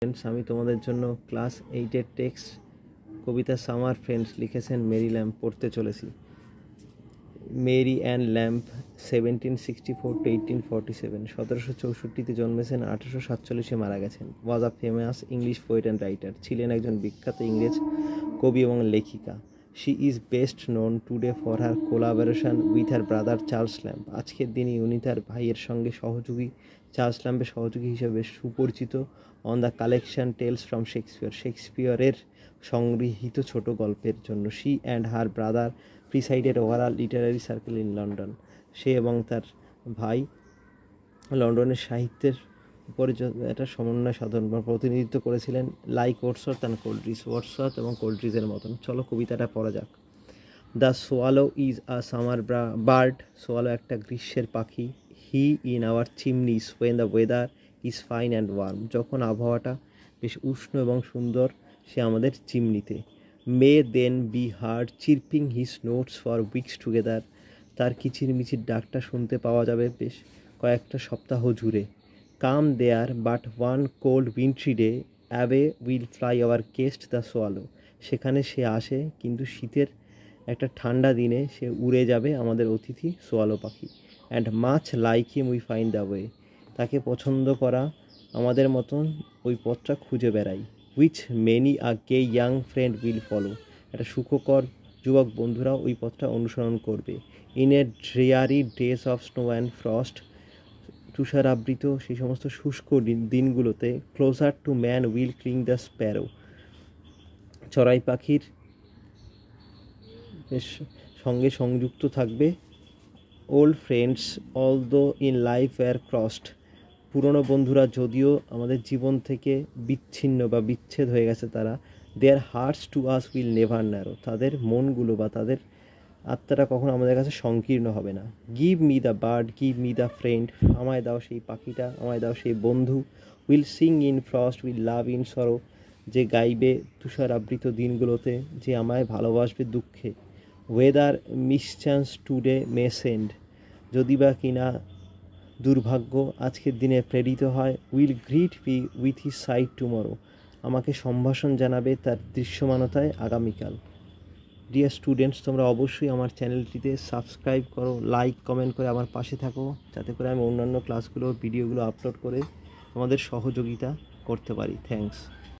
Friends, আমি তোমাদের জন্য ক্লাস 8-এর টেক্সট কবিতা সামার ফ্রেন্ডস লিখেছেন মেরি ল্যাম্প পড়তে চলেছি। মেরি অ্যান ল্যাম্প 1764 to 1847, 1764-তে জন্মেছেন, 1847-এ মারা গেছেন। Was a famous English poet and writer, ছিলেন একজন বিখ্যাত ইংরেজ কবি এবং লেখিকা। She is best known today for her collaboration with her brother Charles Lamb. আজকের দিনে উনি তার ভাইয়ের সঙ্গে চার্লস ল্যাম্পের সহযোগী হিসেবে সুপরিচিত। On the collection tales from শেক্সপিয়রের সংগৃহীত ছোট গল্পের জন্য। She and her brother presided over a literary circle in London. সে এবং তার ভাই লন্ডনের সাহিত্যের উপরে একটা সমন্বয় সাধন বা প্রতিনিধিত্ব করেছিলেন, like Wordsworth and Coleridge, Wordsworth এবং কোল্ড্রিজের মতন। চলো কবিতাটা পড়া যাক। The swallow is a summer bird. Swallow একটা গ্রীষ্মের পাখি। He in our chimneys when the weather is fine and warm. যখন আবহাওয়াটা বেশ উষ্ণ এবং সুন্দর, সে আমাদের চিমনিতে। May then be heard chirping his notes for weeks together. তার কিচিরমিচির ডাকটা শুনতে পাওয়া যাবে বেশ কয়েকটা সপ্তাহ জুড়ে। Come there but one cold wintry day, away will fly our guest the swallow. সেখানে সে আসে, কিন্তু শীতের একটা ঠান্ডা দিনে সে উড়ে যাবে আমাদের অতিথি সোয়ালো পাখি। And much like him we find the way. তাকে পছন্দ করা আমাদের মতন ওই পথটা খুঁজে বেড়াই। Which many a gay young friend will follow. একটা সুখকর যুবক বন্ধুরা ওই পথটা অনুসরণ করবে। In a dreary days of snow and frost, তুষারাবৃত সেই সমস্ত শুষ্ক দিনগুলোতে, closer to man will cling the sparrow. চড়াই পাখির সঙ্গে সংযুক্ত থাকবে। Old friends although in life were crossed. পুরনো বন্ধুরা যদিও আমাদের জীবন থেকে বিচ্ছিন্ন বা বিচ্ছেদ হয়ে গেছে, তারা their hearts to us will never narrow. তাদের মনগুলো বা তাদের আত্মাটা কখনো আমাদের কাছে সংকীর্ণ হবে না। Give me the bird, give me the friend. আমায় দাও সেই পাখিটা, আমায় দাও সেই বন্ধু। Will sing in frost, will love in sorrow. যে গাইবে তুষারাবৃত দিনগুলোতে, যে আমায় ভালোবাসবে দুঃখে। Whate'er mischance today may send. যদি বা কিনা দুর্ভাগ্য আজকের দিনে প্রেরিত হয়। Will greet me with his sight tomorrow. আমাকে সম্ভাষণ জানাবে তার দৃশ্যমানতায় আগামীকাল। ডিয়ার স্টুডেন্টস, তোমরা অবশ্যই আমার চ্যানেলটিতে সাবস্ক্রাইব করো, লাইক কমেন্ট করে আমার পাশে থাকো, যাতে করে আমি অন্যান্য ক্লাসগুলোর ভিডিওগুলো আপলোড করে তোমাদের সহযোগিতা করতে পারি। থ্যাংকস।